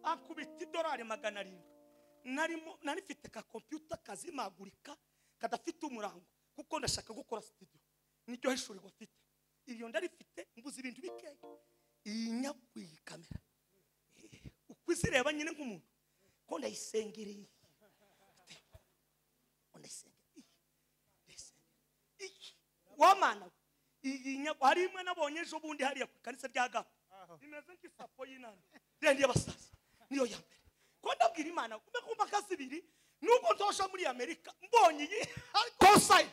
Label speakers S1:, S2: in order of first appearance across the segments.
S1: akubita $700 nari mfite ka computer kazimagurika kadafite umurango kuko ndashaka gukora studio nicyo heshuri gwafite iyo ndarifite mbuze ibintu bikeye inyakwi kamera ukwizireba nyine nk'umuntu ko ndayisengereye wamana hari imwe nabonye ejo bundi hariya ku kanisa rya Gapa imeze nk'isapo y'inani rendi y'abasaza niyo ya mbere ko ndabwira Imana kumbe kasibiri nubwo ntosha muri Amerika mbonye iyi ko side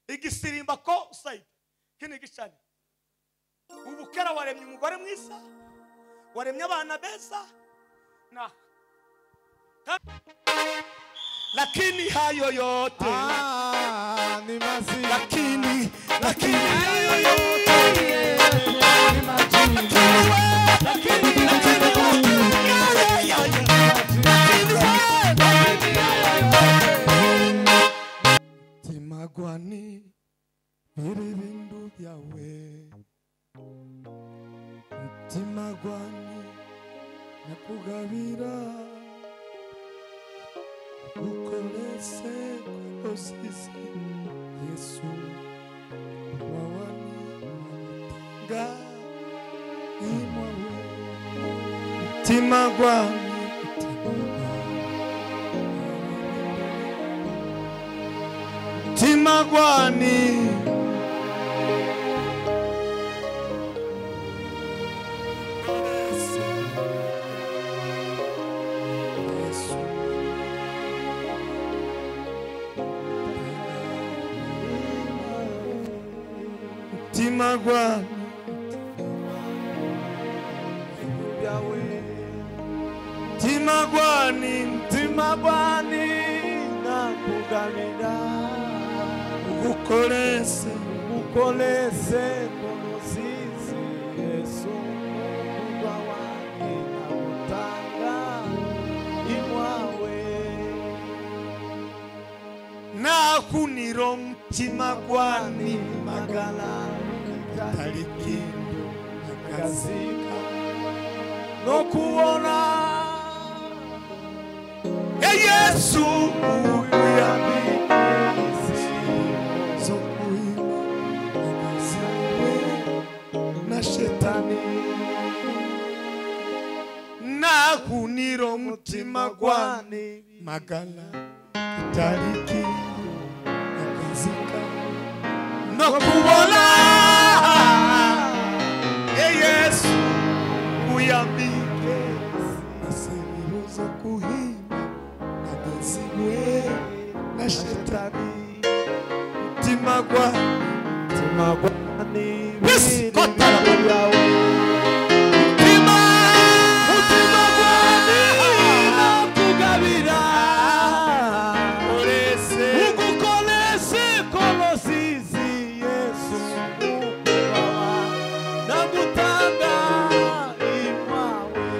S1: igisirimba ko side kene gishani ubukera waremye umugore mwiza waremye abana beza na lakini hayo yote
S2: ni mazi
S1: lakini hayo yote
S2: ni maji
S1: lakini timagwani biribindu byawe timagwani nakugabira ukolese kolosisi Yesu wawani ga imwawe timagwani timagwani timagwani timagwani
S2: nakugabira
S1: ukolese
S2: kolosizi Yesu wawani nakutanga imwawe
S1: nakuniro timagwani
S2: magala
S1: talikindu
S2: kazika no kuona
S1: Yesu
S2: uyabisi
S1: na shetani nakuniro mutima gwani magala tariki akazika no kubona Yesu uyambike asiruzo kuhima nagaziwe na shetani timagwani
S2: yawe nakugabira ugukolese kolosizi Yesu nakutanga imwawe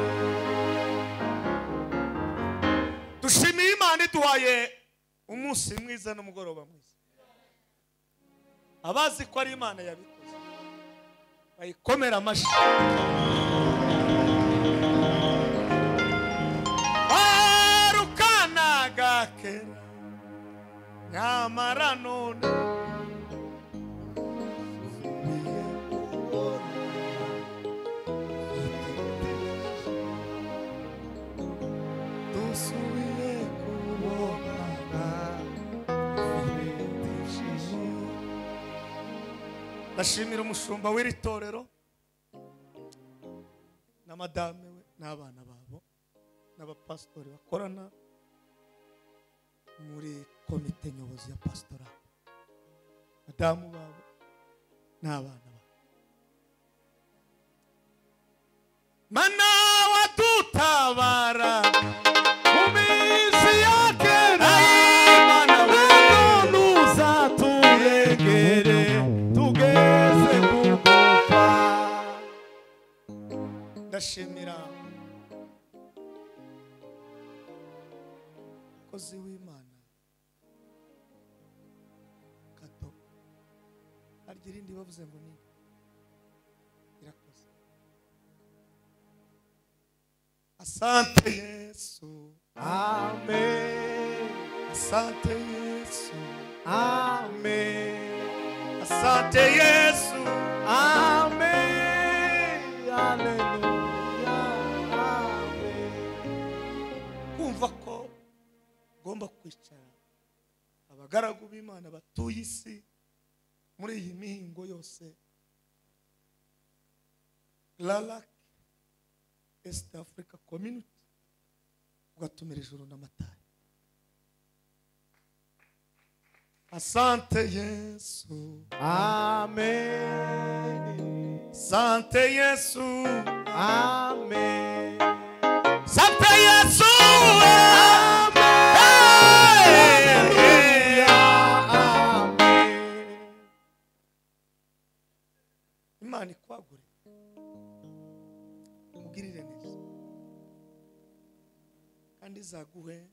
S1: dushimiye Imana iduhaye umunsi mwiza n'umugoroba mwiza abazi ko ari Imana yabikoze bayikomera amashyi arukana gakera nyamara none dusubiye kubonana ndashimira umushumba w'iri torero na madame we n'abana babo n'abapasitori bakorana muri komite nyobozi ya pastora madamu babo n'abana babo mana wadutabara
S2: mu minsi ya kera mana we ntuzatuyegere tugeze ku gupfa
S1: ndashimira kozi w'Imana kato arya irindi bavuze ngo ni irakoze Asante Yesu.
S2: Amen.
S1: Asante Yesu.
S2: Amen.
S1: Asante Yesu.
S2: Amen. Hallelujah. Amen.
S1: Kumva ko ngomba kwicara abagaragu b'Imana batuye isi muri iyi mihingo yose. Lalak East Africa Community ugatumira ijuru n'amatara. Asante Yesu.
S2: Amen.
S1: Asante Yesu.
S2: Amen.
S1: Asante Yesu. Imana ikwagure ugirire neza kandi izaguhe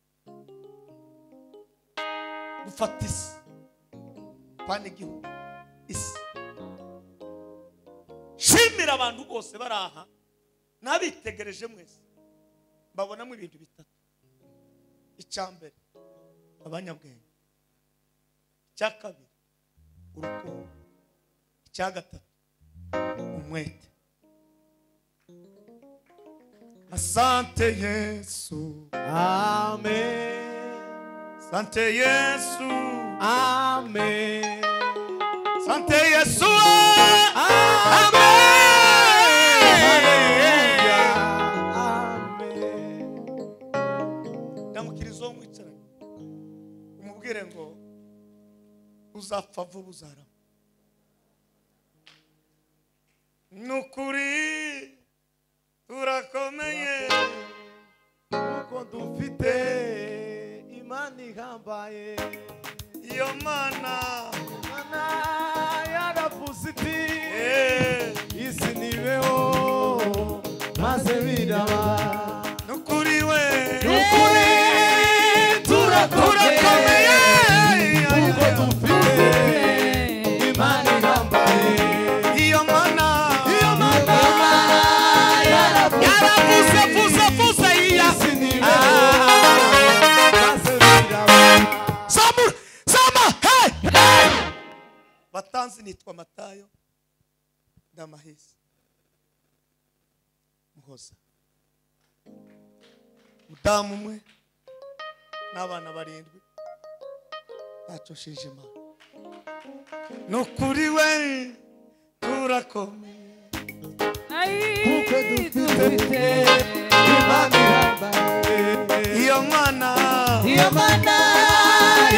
S1: gufata isi pana igihugu isi. Shimira abantu bose bari aha n'abitegereje mwese mbabonamo ibintu bitatu. Icyambere abanyabwenge, icya kabiri urukundo, icya gatatu umwete. Asante Yesu.
S2: Amen.
S1: Asante Yesu.
S2: Amen.
S1: Asante Yesu.
S2: Amen. Amen.
S1: Ndamukirizo mwicaranye umubwire ngo uzapfa vuba uzarama. Nukuri turakomeye
S2: kuko dufite imana ihambaye.
S1: iyo mana
S2: yaravuze iti isi nibeho maze biraba.
S1: nukuri we
S2: nukuri turakomeye kuko dufite imana ihambaye.
S1: iyo mana yaravuze iya
S2: isi nibeho maze biraba.
S1: Sama hey batanzi nitwa Matayo ndamahisi muhoza mudamu umwe n'abana 7 bacosheje Imana. Nukuri we turakomeye
S2: kuko dufite imana ihambaye.
S1: iyo mana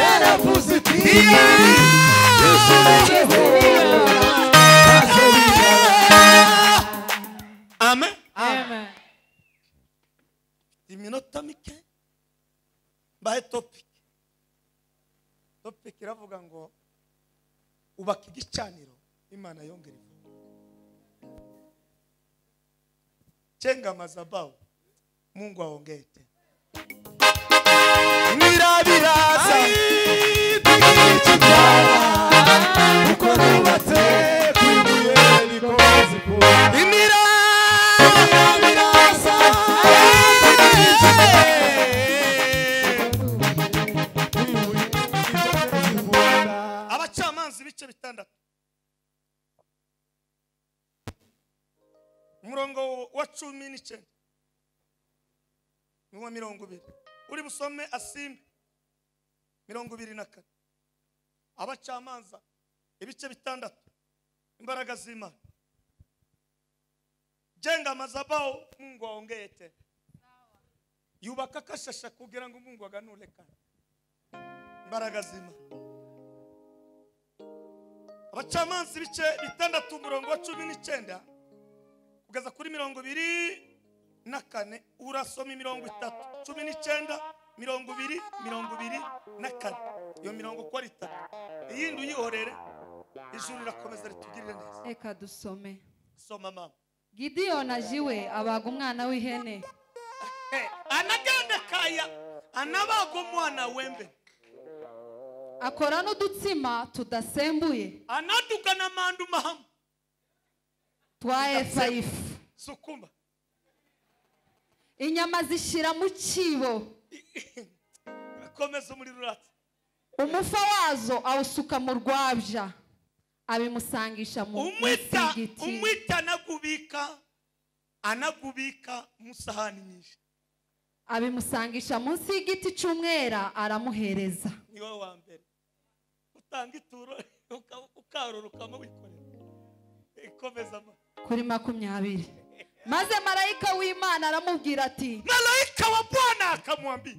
S2: yaravuze iti
S1: amen.
S3: Amen.
S1: Iminota mike bahe topic iravuga ngo ubaka igicaniro Imana yongera chenga madhabahu Mungu aongee tena. Mirabiraza
S2: uko nubatse kwibuye rikoze kuba.
S1: Mirabiraza abacamanzi bice bitandatu umurongo wa 19 n'uwa 20 uri busome asimbe 24 abacamanza ibice bitandatu imbaraga z'Imana jenga madhabahu Mungu aongee tena yubaka kashasha kugira ngo Mungu aganule kandi imbaraga z'Imana abacamanza ibice bitandatu umurongo wa 19 kugeza kuri 24 urasoma 30 19 20 24 iyo mirongo kwa itatu iyindi uyihorere ijuru rirakomeza ritugirire neza.
S3: Eka dusome.
S1: Soma mama.
S3: Gideyoni ajiwe abaga umwana w'ihene
S1: Anagenda kaya anabaga umwana wembe
S3: akora n'udutsima tudasembuye
S1: anaduka na mandu mahamu
S3: twa efa ifu
S1: sukuma
S3: inyama zishira mu kibo
S1: komeza umuriro uratse
S3: umufa wazo awusuka mu rwabya abimusangisha mu musigiti
S1: umwita anagubika mu sahani nyinshi
S3: abimusangisha munsi y'igiti cy'umwera aramuhereza.
S1: ni wowe wa mbere utanga ituro ukarurukamo wikorera. Komeza
S3: kuri 20. Maze marayika w'Imana aramubwira ati,
S1: marayika wa Bwana akamwambia,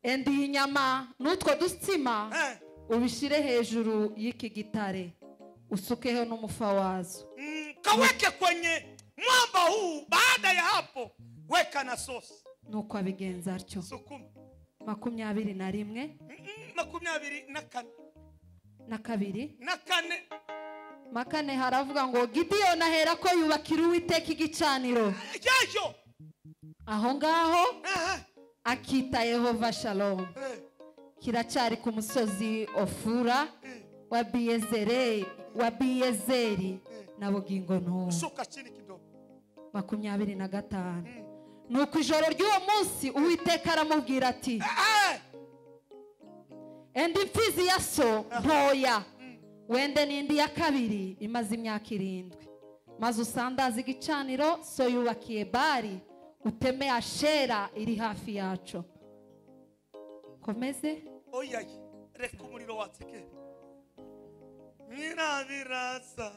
S3: enda iyi nyama n'utwo dutsima ubishire hejuru y'iki gitare usukeho n'umufa wazo,
S1: kaweke kwenye mwamba huu. Baada ya hapo weka na sosi.
S3: Nuko abigenza atyo.
S1: Sukuma
S3: 21
S1: na
S3: 4 haravuga ngo Gideyoni ahera ko yubakira Uwiteka igicaniro. Aho ngaho akita Yehova Shalom. Kiracari ku musozi Ofura wa Biyezeri na bugingo n'ubu.
S1: Shuka chini kidogo.
S3: 25. Nuko ijoro ry'uwo munsi Uwiteka aramubwira ati, enda imfizi ya so ntoya wende n'indi ya kabiri imaze imyaka 7, maze usandaze igicaniro so yubakiye Bari, uteme Ashera iri hafi yaco. Komeze.
S1: Oya reka umuriro watsike. Nyirabirasa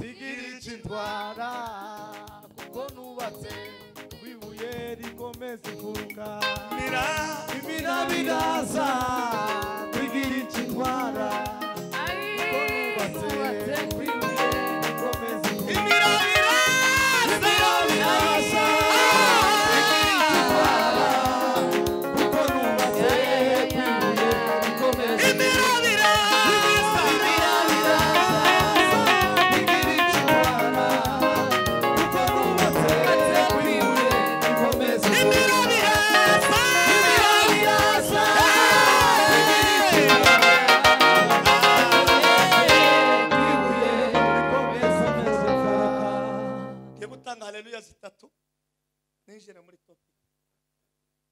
S2: tigiri chintwara kuko nubatse wibuye rikomeze imfuruka. Imirabirasa tigiri chintwara kuko nubatse wibuye rikomeze imfuruka.
S1: Haleluya zitatu ninjira muri topi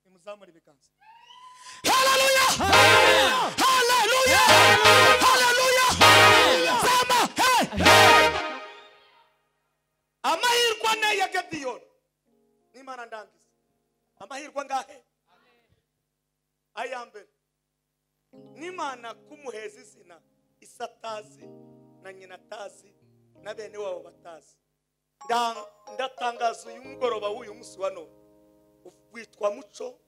S1: nimuzamura ibiganza. Haleluya haleluya haleluya zama amahirwa ne ya Gideyoni n'Imana ndangiza amahirwa ngahe ayambere n'Imana kumuheza izina isatazi na nyina tazi na bene wabo batazi. Ndatangaza uyu mugoroba w'uyu munsi wa none witwa Muco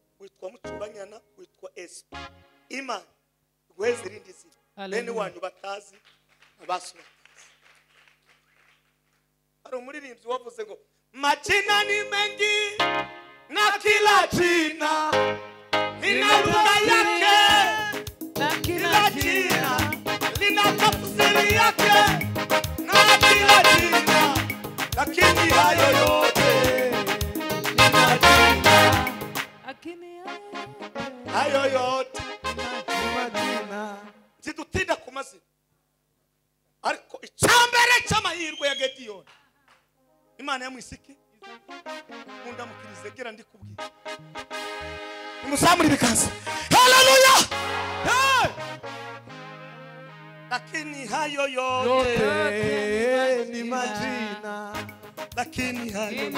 S1: Banyana, witwa Espo. Imana guheza irindi zina bene wanyu batazi abasu batazi. Hari umuririmbyi wavuze ngo majina ni mengi na kila jina lina lugha yake na kila jina lina tafsiri yake na kila jina, lakini hayo yote ni majina. Hayo yote ni majina. Zidutinda ku mazina. Ariko icyambere cy'amahirwe ya Gideyoni Imana yamwisiki nkunda mukirize gira ndikubwira. Muzamuri bikaza. Haleluya. Lakini hayo yote
S2: ni majina.
S1: Lakini hayo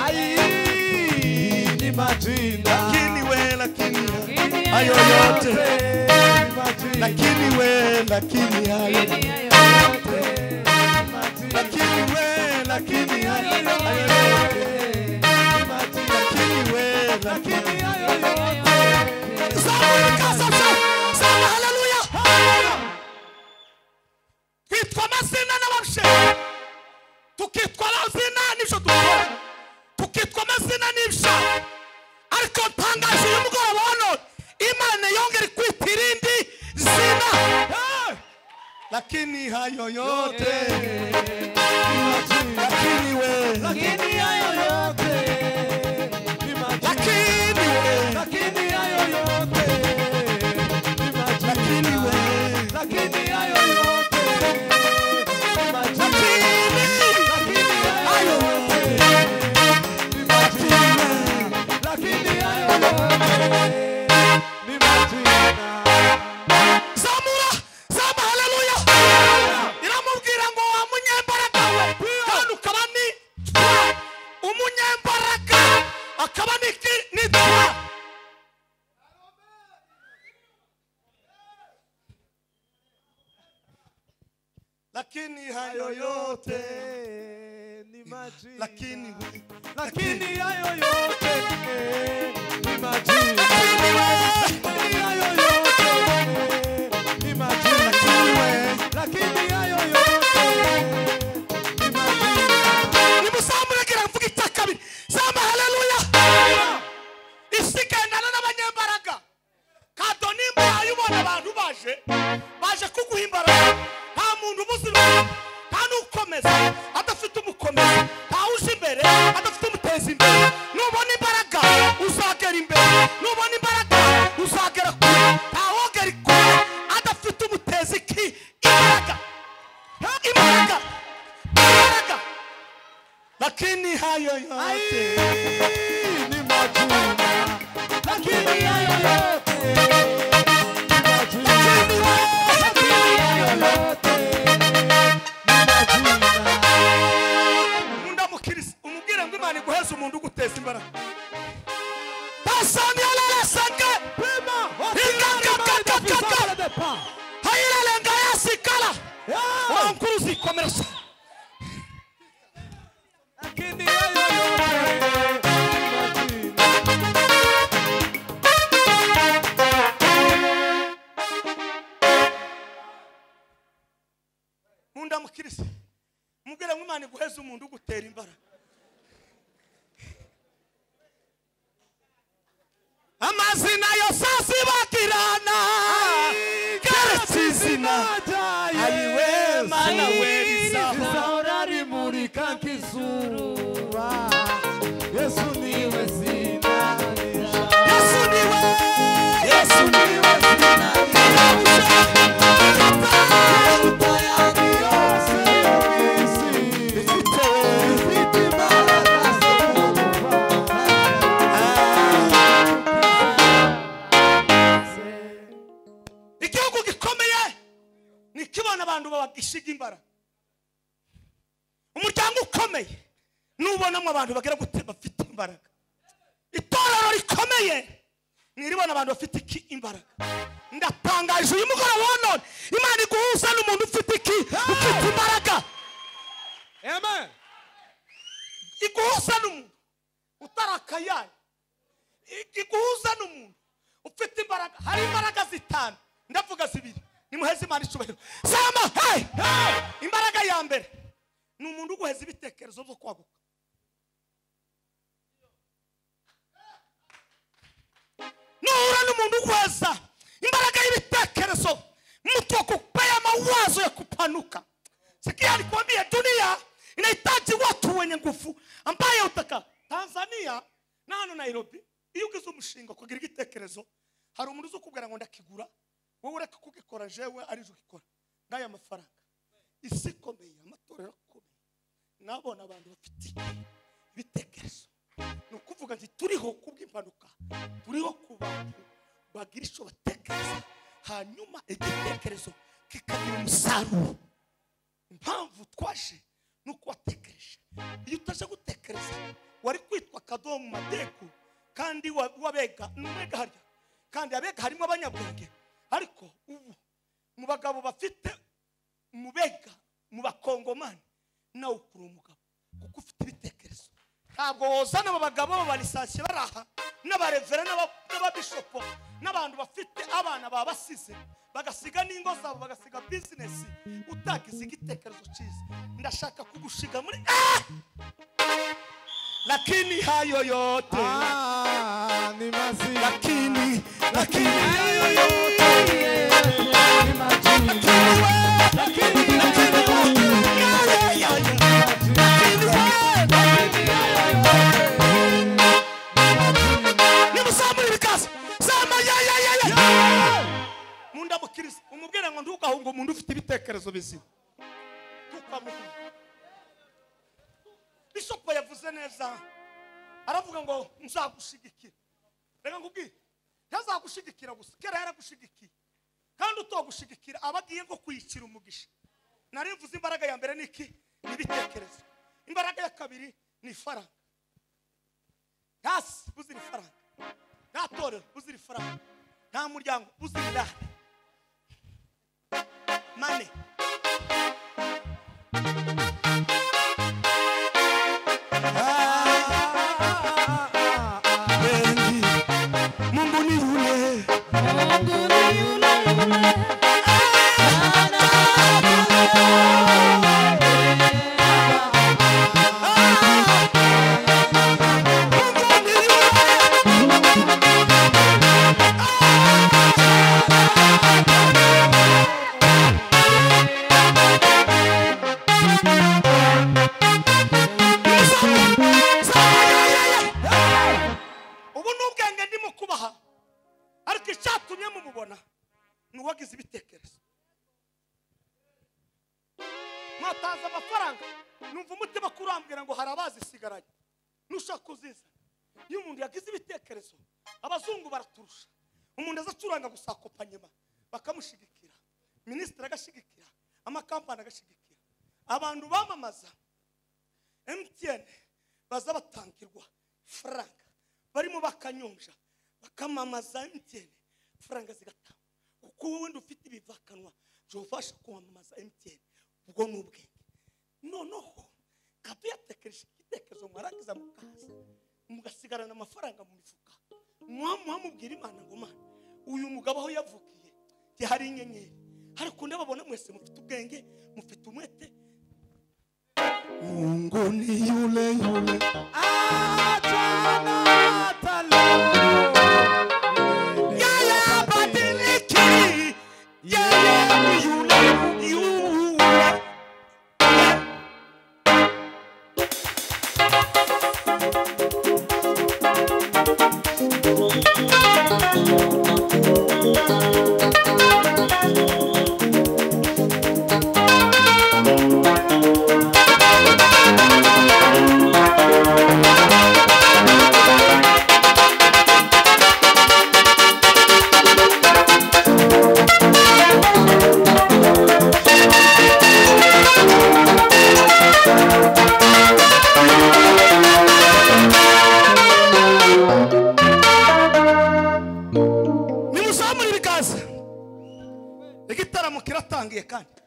S2: ni majina.
S1: Lakini hayo yote
S2: ni majina.
S1: lakini hayo
S2: lakini hayo yote
S1: haleluya. Twitwa amazina n'abashe, tukitwa amazina n'ibyo dukora, tukitwa amazina n'ibyo. Ariko tangaje uyu mugoroba hano Imana yongera kwita irindi zina. Lakini hayo yote
S2: lakini hayo yote ni majina. Lakini hayo yote ni majina. Lakini hayo yote ni majina. Lakini hayo yote ni majina.
S1: zamura zama haleluya iramubwira ngo wa munyembaraga we kandi ukaba ni umunyembaraga akaba ni twa lakini hayo yote
S2: ni majina.
S1: lakini
S2: hayo yote ni majina. Hayo yote ni majina. Lakini hayo yote ni majina.
S1: nimusamuragera mvuga itakabiri zama haleluya isigendana n'abanyembaraga kado nimba ayubona abantu baje kuguha imbaraga nta muntu muzima nta n'ukomeza adafite umukomeza nta uje imbere adafite umuteza imbere nubona imbaraga uzagera imbere nubona imbaraga uzagera kure nta wogera kure adafite umuteza imbaraga lakini hayo yote
S2: ni majina. Lakini hayo yote ni majina. Lakini hayo yote ni majina.
S1: mundamukirisi umubwire ngo Imana iguheze umuntu uguteza imbaraga tasani alalasanga
S2: Prima,
S1: ingakakakaka hayiralenga yasikala wankuruzi komerasa
S2: lakini hayo yote ni majina.
S1: mundamukirisi umubwire ngo Imana iguheze umuntu ugutera imbaraga amazina yose asibagirana keretse izina ayiwe mana we
S2: Izahora rimurika nk'izuba. Yesu niwe zina rishya.
S1: Yesu niwe
S2: Yesu niwe zina rishya. Iruta ayandi yose yo mw'isi. Ifite imbaraga zo
S1: igihugu gikomeye nikibona abantu babagishiga imbaraga umuryango ukomeye nubonamo abantu bagera gute bafite imbaraga itorero rikomeye niribona abantu bafite imbaraga ndatangaje uyu mugoroba wa none Imana iguhuza n'umuntu ufite imbaraga
S2: Amen.
S1: iguhuza n'umuntu utarakayaye iguhuza n'umuntu ufite imbaraga hari imbaraga zitanu ndavuga zibiri nimuheze Imana icubahiro sama hey imbaraga ya mbere ni umuntu uguheza ibitekerezo byo kwaguka nuhura n'umuntu uguheza imbaraga y'ibitekerezo mtu akupea mawazo ya kupanuka sikia alikwambia dunia inahitaji watu wenye nguvu ambaye utaka Tanzania na hano Nairobi iyo ugize umushinga kugira igitekerezo hari umuntu uzo kubwira ngo ndakigura wowe ureka kugikora jewe ari zo gikora ngaya amafaranga isikomeye amatorero akomeye nabona abantu bafite ibitekerezo no kuvuga nti turiho kubw'impanuka turiho kubantu bagira icyo batekereza hanyuma igitekerezo kikagira umusaruro impamvu twaje nuko watekereje iyo utaje gutekereza wari kwitwa kadomo mu mateko kandi wabega n'umwega harya kandi abega harimo abanyabwenge ariko ubu mu bagabo bafite mubega mu bakongomani nawe ukuri umugabo kuko ufite ibitekerezo ntabwo wozana abo bagabo b'abalisansiye baraha n'abarevera n'ababishopo n'abantu bafite abana babasize bagasiga n'ingo zabo bagasiga bizinesi utagize igitekerezo cyiza ndashaka kugushiga muri lakini hayo yote
S2: ni mazina.
S1: lakini
S2: hayo yote ni majina.
S1: umubwira ngo ntukahunga umuntu ufite ibitekerezo bizima tukamuha Bishop yavuze neza aravuga ngo nzagushigikira reka nkubwire ntazagushigikira gusa kera yaragushigikiye kandi utogushigikira abagiye ngo kwiyikira umugisha. Nari mvuze imbaraga ya mbere niki nibitekerezo, imbaraga ya kabiri ni faranga. Hasi buzira faranga, nta torero buzira faranga, nta muryango buzira irari. Money. Mungu ni yule,
S3: Mungu ni yule yule.
S1: ubu n'ubwenge ndimo kubaha ariko icyatumye mumubona nuwagize ibitekerezo. Mwataza amafaranga numva umutima kurambwira ngo harabazi sigaranye nushaka kuziza. Iyo umuntu yagize ibitekerezo abazungu baraturusha. Umuntu azacuranga gusa kopanyema bakamushigikira, minisitiri agashigikira, amakampani agashigikira, abantu bamamaza MTN baza batangirwa faranga, barimo bakanyonja bakamamaza MTN, faranga zigatanga. Kuko wenda ufite ibivakanwa byofasha kwamamaza MTN, ubwo n'ubwenge. Noneho kato yatekereje igitekerezo mwarangiza mukaza mugasigarana amafaranga mu mifuka. Mwamubwira Imana ngo Mana, uyu mugabo aho yavukiye hari inyenyeri, ariko ndababona mwese mufite ubwenge, mufite umwete. Mungu ni yule yule, yeye badiliki, yeye ni yule yule. Nimusamuri bikaza igitaramo kiratangiye kandi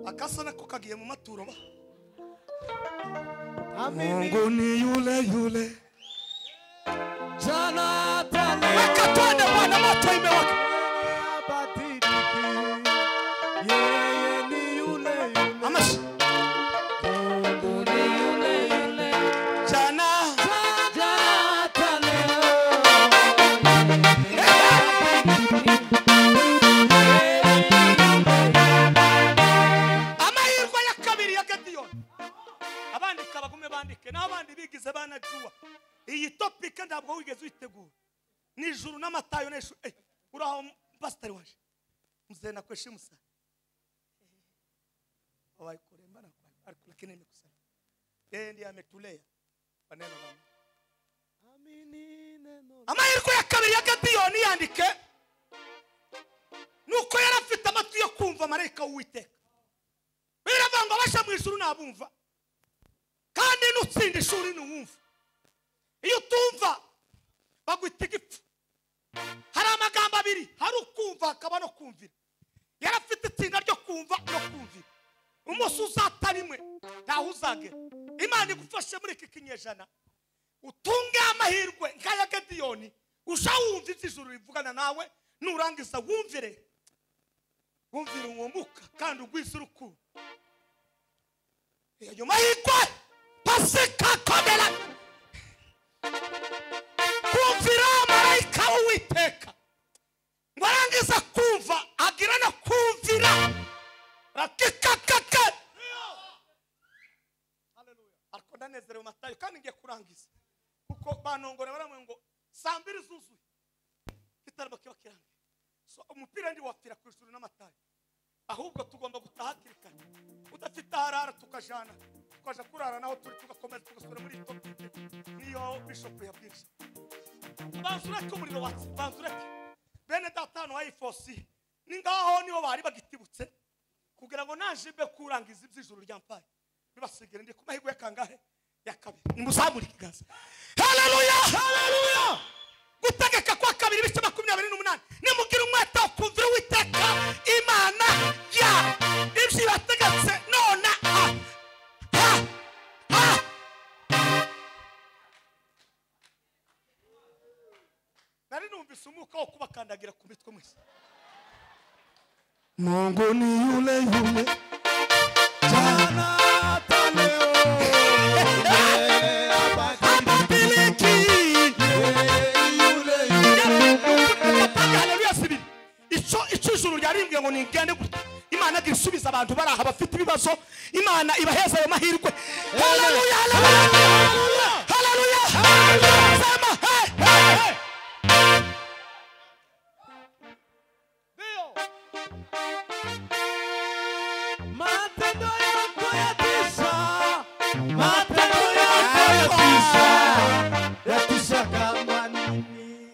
S1: akasa nako kagiye mu maturo ba. Mungu ni yule yule,
S2: Jonathan
S1: weka twende Bwana, moto imewaka.
S2: badiliki, yeye ni yule yule.
S1: Amashi
S3: Mungu ni yule yule.
S1: jana
S3: Jonathan.
S1: amahirwe ya kabiri ya Gediyoni. Abandika bagume bandike n'abandi bigize banajuwa. Iyi topic ndabwo wigeze uyitegura nijuru n'amatayo n'eshu. Uraho pastor waje mzee na kuheshimu sana kuremba na kwa ariko lakini nimekusema yeye ndiye ametulea kwa neno la Mungu.
S2: Amini neno.
S1: Amahirwe ya kabiri ya Gediyoni yandike nuko yarafite amatwi yo kumva marayika w'Uwiteka. Biravuga ngo basha mu ijuru nabumva kandi nutsinda ishuri n'uwumva. Iyo tumva bagwita igipfu. Hari amagambo abiri, hari ukumva hakaba no kumvira. Yarafite itsinda ryo kumva no kumvira. Umunsi uzatarimwe ntaho uzagera. Imana igufashe muri iki kinyejana utunge amahirwe nk'aya Gediyoni, ushawumva ijuru rivugana nawe, nurangiza wumvire umwumuka kandi ugwize urukundo. Iyo mahirwe pasika komera kumvira marayika w'Uwiteka, ngo arangiza kumva agira no kumvira rakikakaka. Ariko ndanezerewe Matayo kandi ngiye kurangiza kuko banongora baramwe ngo saa 2 zuzuye kitaraba kiba kirangiye. So umupira ndi wapfira ku ijuru n'Amatayo, ahubwo tugomba gutaha kirikana. Udafite harara tukajana tukaja kurara naho turi tugakomeza tugasubira muri topike niyo bishop yabwirije. banzureke umuriro watsi banzureke bene datano wa ifosi ningaho niho bari bagitibutse kugira ngo najibe kurangiza iby'ijuru ryampaye bibasigire ndi kumahirwe kangahe ya kabiri nimuzamura ikiganza haleluya haleluya gutegeka kwa kabiri bice 28 nimugira umwete wo kumvira Uwiteka Imana ya ibyo bategetse nona nari numvise umwuka wo kubakandagira ku mitwe mwese
S2: Mungu ni yule yule jana hata leo
S1: abadiliki
S2: yule yule
S1: haleluya sibiri icyo ijuru ryarimbwiye ngo ningende gutya Imana girisubiza abantu bari aha bafite ibibazo Imana ibaheza ayo mahirwe haleluya haleluya haleluya sema hey
S2: matendo yako yatisha matendo yako yatisha yatisha kama nini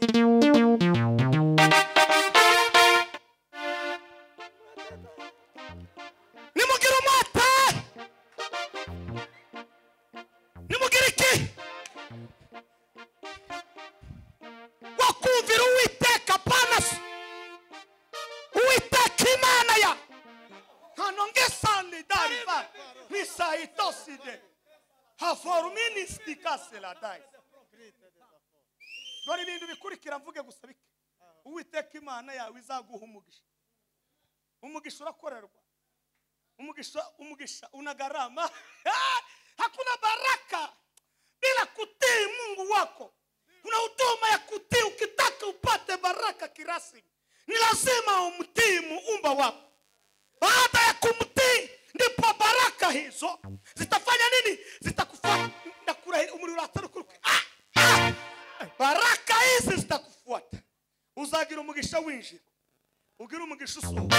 S1: nimugira umwete nimugira iki wakumvira Uwiteka panasi Uwiteka Imana ya hanongesane dariva misaitoside haforministikase la dai dore ibintu bikurikira mvuge gusa bike Uwiteka Imana yawe izaguha umugisha urakorerwa umugisha unagarama hakuna baraka bila kutii Mungu wako kuna huduma ya kutii ukitaka upate baraka kirasmi ni lazima umtii muumba wako baada ya kumtii ndipo baraka hizo zitafanya nini zitakufuata na kurahira umuriro atarukuruka baraka hizi zitakufuata uzagira umugisha winjira ugira umugisha usohoka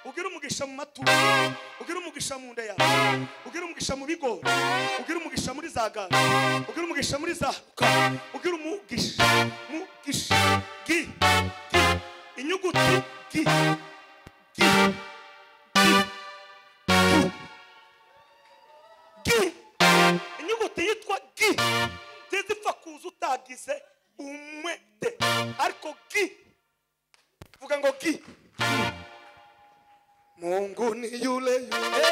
S1: ugira umugisha mu maturo ugira umugisha mu nda yawe ugira umugisha mu bigori ugira umugisha muri za gaza ugira umugisha muri za ugira umugisha gi inyuguti gi inyuguti yitwa gi zizipfa kuza utagize umwete ariko gi vuga ngo gi Mungu ni yule yule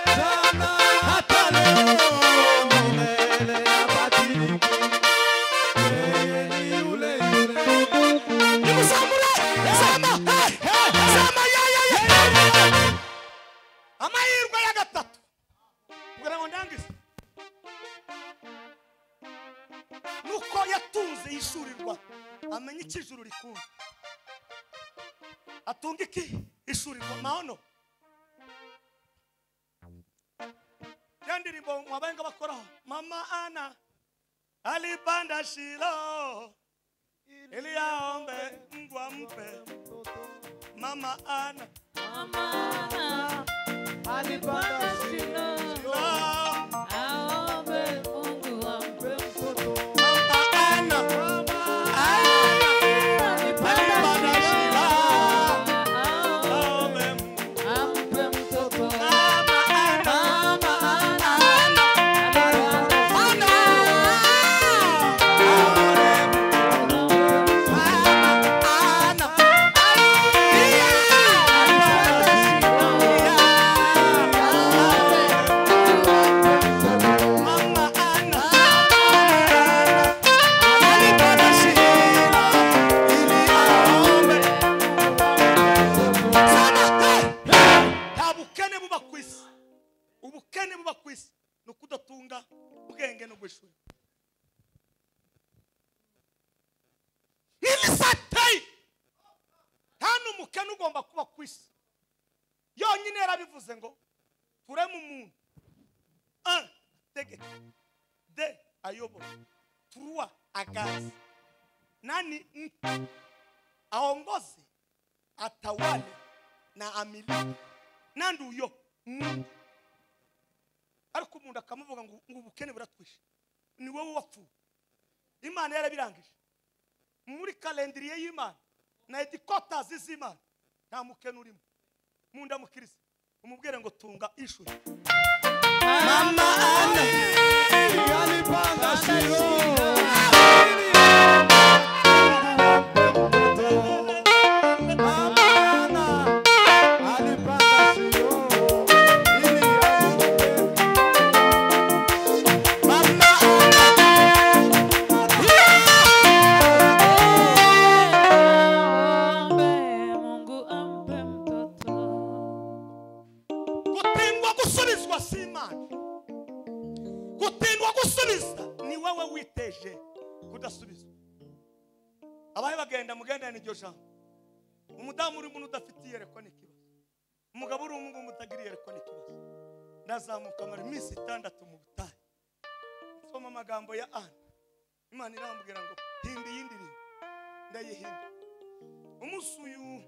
S2: jana hata leo milele abadiliki yeye ni yule yule
S1: nimusamure sama ya amahirwe ya gatatu kugira ngo ndangize nuko yatunze yishurirwa amenye ikijuru rikunda atunga iki ishurirwa maono yandirimbo mwabenga bakoraho mama Ana alipanda Shilo ili aombe Mungu ampe mama Ana
S2: alipanda
S1: Shilo
S2: aombe Mungu ampe mtoto
S1: mama Ana alipanda Shilo aombe
S2: ampe mtoto ubukene buba kwisi no kudatunga ubwenge no gwishuri ili satay hano umukene ugomba kuba kwisi yonyine yarabivuze ngo tureme umuntu tegeka de ayobora turua agazi nani aongoze atawale na amiliki nandi uyo ariko umuntu akamuvuga ngo ubukene buratwishe ni wowe wapfuye Imana yarabirangije muri kalendriye y'Imana na edikota z'Imana nta mukene urimo. Munda mukirisi umubwire ngo tunga ishuri. Mama Ana alipanga shiro. Gutindwa gusubiza ni wewe witeje kudasubiza. Abahe bagenda mugenda n'iryo jambo. Umudamu uri muntu udafitiye yerekwa n'ikibazo. Umugabo uri umuntu mutagiriye yerekwa n'ikibazo. Ndazamuka mara iminsi 6 mu butayu. Soma amagambo ya Ana. Imana irambwira ngo hindi yindiri. Ndayihinda. Umusuyu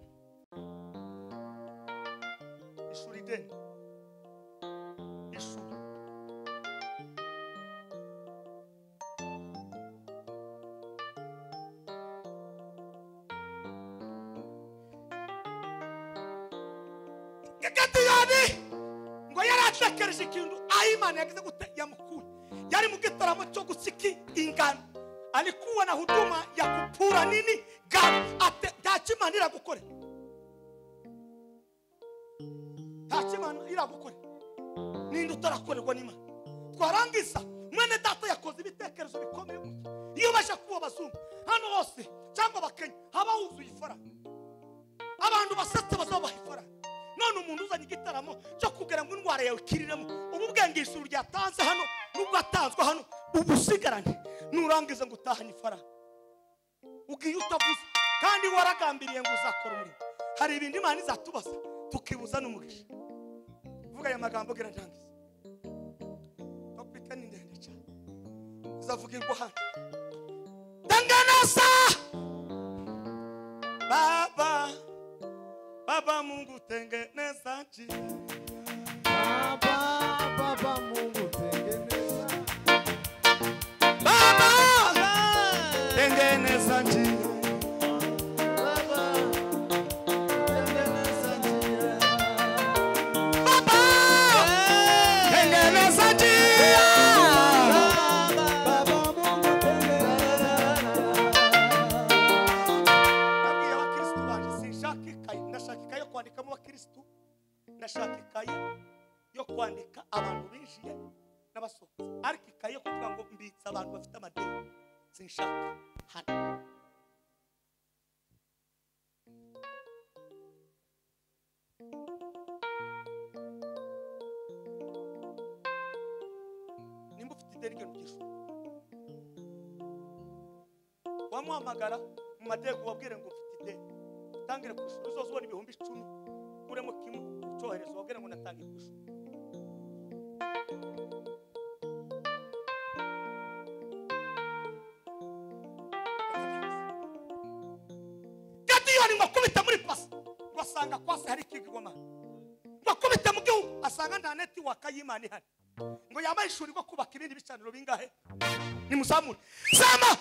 S2: ishuri deni. Ishuri ngo yaratekereje ikintu Imana yagize gute yamukuye. Yari mu gitaramo cyo gusiki ingano. Alikuwa na huduma ya kupura nini gani ate Imana iragukore. Imana iragukore. Ninde utarakorerwa n'Imana. Twarangiza mwene data yakoze ibitekerezo bikomeye gutya. Iyo basha kuba bazungu hano hose cyangwa bakenya haba huzuye ifaranga. Abantu basetse bazaba ifaranga. None umuntu uzanye igitaramo cyo kugera mu ndwara yawe kiriramo ububwengisho ryatanze hano nubwo atanzwe hano ubusigarane nurangiza ngo utahanye ifaranga. Ugiye utavuze kandi waragambiriye ngo uzakora umurimo. Hari ibindi Imana izatubaza tukibuza n'umugisha. Vuga aya magambo gira ndangiza. Topika ni ndende cyane. Uzavugirwa hano. Tanganasa Baba Baba Mungu tengeneza njia. Baba Mungu tengeneza. Baba tengeneza njia. Baba tengeneza njia. Baba tengeneza njia. Baba Mungu tengeneza. Nabwiye abakristo banje sinshakikaye ndashakikaye yo kwandikamo abakristo. Ndashakikaye yo kwandika abantu binjiye n'abasohotse. Ariko ikaye yo kuvuga ngo mbitsa abantu bafite amadeni sinshaka hano. Nimba ufite ideni ryo ngisho wamuhamagara mu madego wabwire ngo ufite ideni utangire ku ishuri uzozubona ibihumbi 10 uremo kimwe ucohereza wabwire ngo natangiye ku ishuri. Wakubita muri pasi wasanga kwase hari ikigwama. Wakubita mu gihugu asanga nta network y'Imana ihari. Ngo yamaye ishuri rwo kubaka ibindi bicaniro bingahe ni musamure. Sama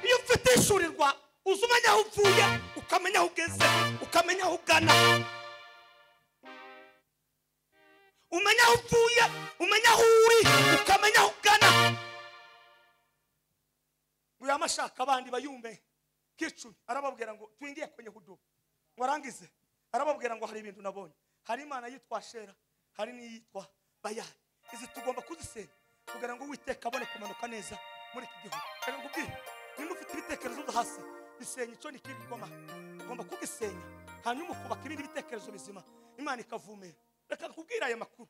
S2: iyo ufite ishuri rwa uzumenya aho uvuye ukamenya aho ugeze ukamenya aho ugana. Umenya aho uvuye umenya aho uri ukamenya aho ugana. Uyu amashaka abandi bayumbe Kichu arababwira ngo twingiye kwenye huduma. Warangize arababwira ngo hari ibintu nabonye. Hari Imana yitwa Shera, hari niyitwa Bayali. Izi tugomba kuzisenya kugira ngo Uwiteka abone kumanuka neza muri iki gihugu. Reka ngubwire nimba ufite ibitekerezo byo hasi bisenya icyo nikirigoma. Ugomba kugisenya hanyuma kubaka ibindi bitekerezo bizima Imana ikavumera. Reka nkubwire aya makuru.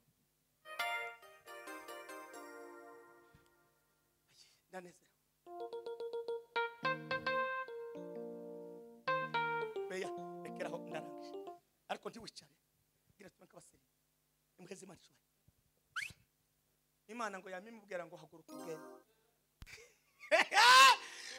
S2: Ndaneze Beya rekeraho ndarangije ariko ntiwicare gira tumenka basenya imheze Imana ishobora. Imana ngo yamimubwira ngo haguruka ugende.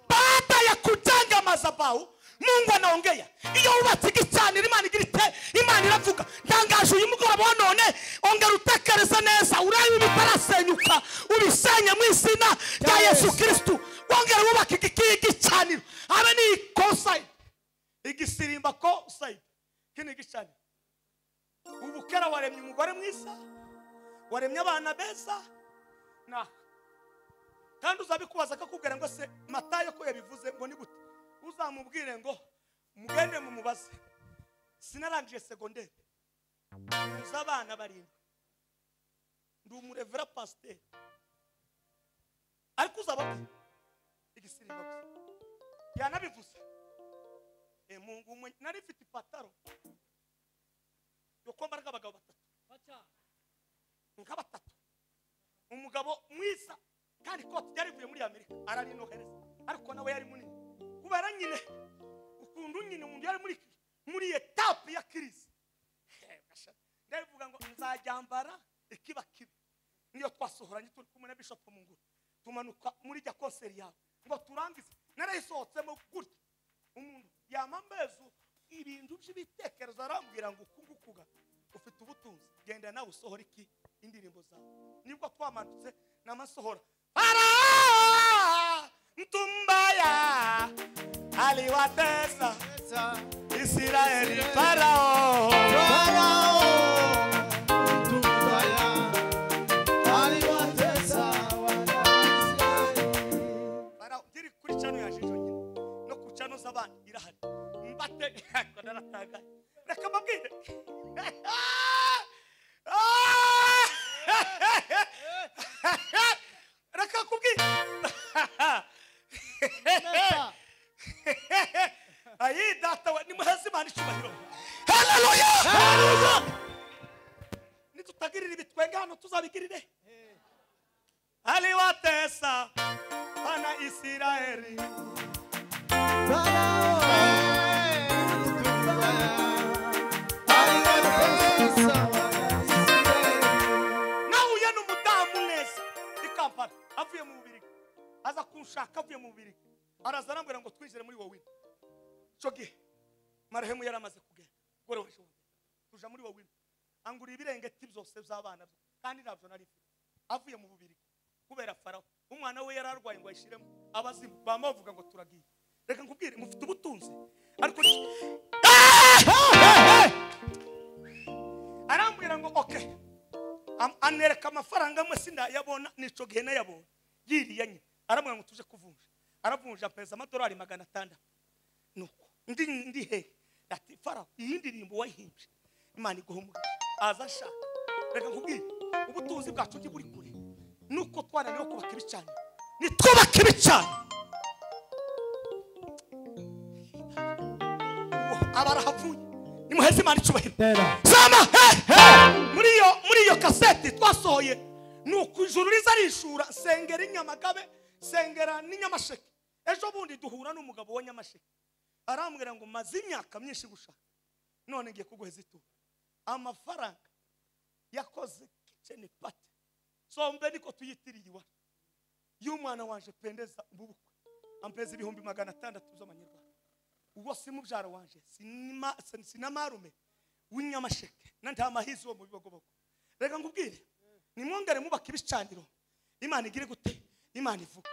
S2: Baada ya kujenga madhabahu Mungu anaongea. Iyo ubatse igicaniro Imana igira ite Imana iravuga ndangaje uyu mugoroba wa none ongera utekereza neza urabe bitarasenyuka ubisenye mu izina rya Yesu Kristo. Ongera ubaka igicaniro igicaniro habe n'ikosayidi igisirimba ko sayidi kini gicaniro ubu kera waremye umugore mwiza waremye abana beza na kandi uzabikubaza akakubwira ngo se Matayo ko yabivuze ngo ni gute uzamubwire ngo mugende mu mubaze sinarangije segonderi uza abana barindwi ndi umurevera pasiteri ariko uzababwira igisirimba gusa yanabivuze Mungu nari mfite ipataro yo kwambara nk'abagabo batatu umugabo mwiza kandi koti yari ivuye muri Amerika ararinohereza ariko nawe yari munini kubera nyine ukundu nyine umuntu yari muri etape ya kirisi ndavuga ngo nzajyambara ikiba kibi niyo twasohoranye turi kumwe na Bishop Munguru tumanuka muri jya konseri yawe ngo turangize narayisohotsemo gutya umuntu yamambezo ibintu by'ibitekerezo arambwira ngo kungukuga ufite ubutunzi genda nawe usohora iki indirimbo zawe nibwo twamanutse n'amasohora para mtumbaya aliwatesa Israeli Farao mtumbaya aliwatesa Farao diri kuri chano ya jijo nyine no ku chano z'abandi irahari mbate ndarataga reka mabwire reka kubwira ayi data ni muhazi Imana icubahiro haleluya nitutagirira ibitwenge hano tuzabigirire aliwatesa bana Israeli nahuye n'umudamu neza i Kampala avuye mu Bubiligi aza kunshaka avuye mu Bubiligi araza arambwira ngo twinjire muri wowe cyo gihe marehemu yaramaze kugera gore waje tuja muri wowe angura ibirengeti byose by'abana kandi nabyo nari avuye mu Bubiligi kubera Farao umwana we yararwaye ngo ayishiremo abazimu bamavuga ngo turagiye reka nkubwire mufite ubutunzi ariko arambwira ngo okay anereka amafaranga amwe sinda yabona nico gihe nayabona yiriye nyine arambwira ngo tuje kuvunja aravunja pesa amadolari 600 nuko ndi he ati Farao iyi ndirimbo wayihimbye Imana iguhumura aza shaka reka nkubwire ubutunzi bwacu buri kure nuko twananiwe kubaka ibicane nitwubaka ibicane abarahavuye nimuheze Imana icubahiro sama muri iyo kaseti twasohoye nuko ijuru riza rishura sengera inyamagabe sengera n'inyamasheke ejo bundi duhura n'umugabo wa Nyamasheke arambwira ngo maze imyaka myinshi gushaka none ngiye kuguheza ituro amafaranga yakoze kitchen party sombe niko tuyitiriye iwa y'umwana wanje pendeza mbubukwe ampeza 600 z'amanyarwanda ubwo simubyara wanje sinamarume w'inyamasheke nanta amahizi wo mu bibogobogo reka ngubwire nimwongere mubaka ibicaniro Imana igire gute Imana ivuga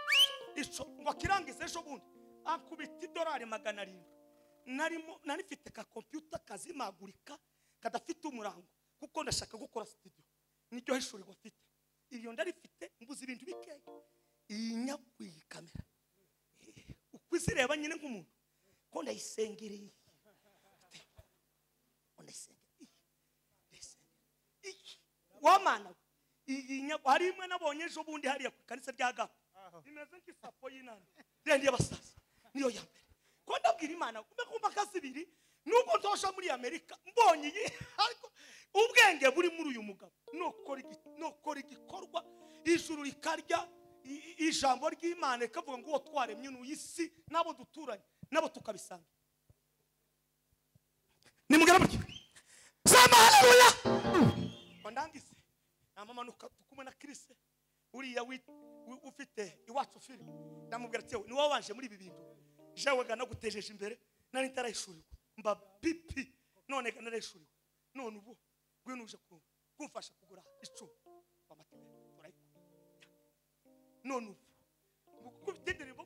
S2: ico ngo kirangize ejo bundi akubita $700 nari mfite ka computer kazimagurika kadafite umurango kuko ndashaka gukora studio niryo hishurirwa mfite iyo ndarifite mbuze ibintu bikeye inyakwiye kamera ukwizireba nyine nk'umuntu ko ndayisengereye wamana hari imwe nabonye ejo bundi hariya ku kanisa rya Gapo imeze nk'isapo y'inani ndiye basaza niyo ya mbere ko ndabwira Imana kumbe kasibiri nuko ntosha muri Amerika mbonye iyi ariko ubwenge buri muri uyu mugabo nokora igikorwa ijuru rikarya ijambo ry'Imana kavuga ngo twaremye n'uyisi nabo duturanye nabo tukabisanga nimugera buryo sama haleluya ndangise amamanuka tukumwe na Kristo uriya ufite iwacu film ndamubwira ati ni wowe wanje muri ibi bintu jawe gana gutejeje imbere nari ntarayishurirwa mba pipi none gana narayishuriwe none ubu gwenuje kumfasha kugura icumi kwa mateme turayikora none ubu kubitendere bo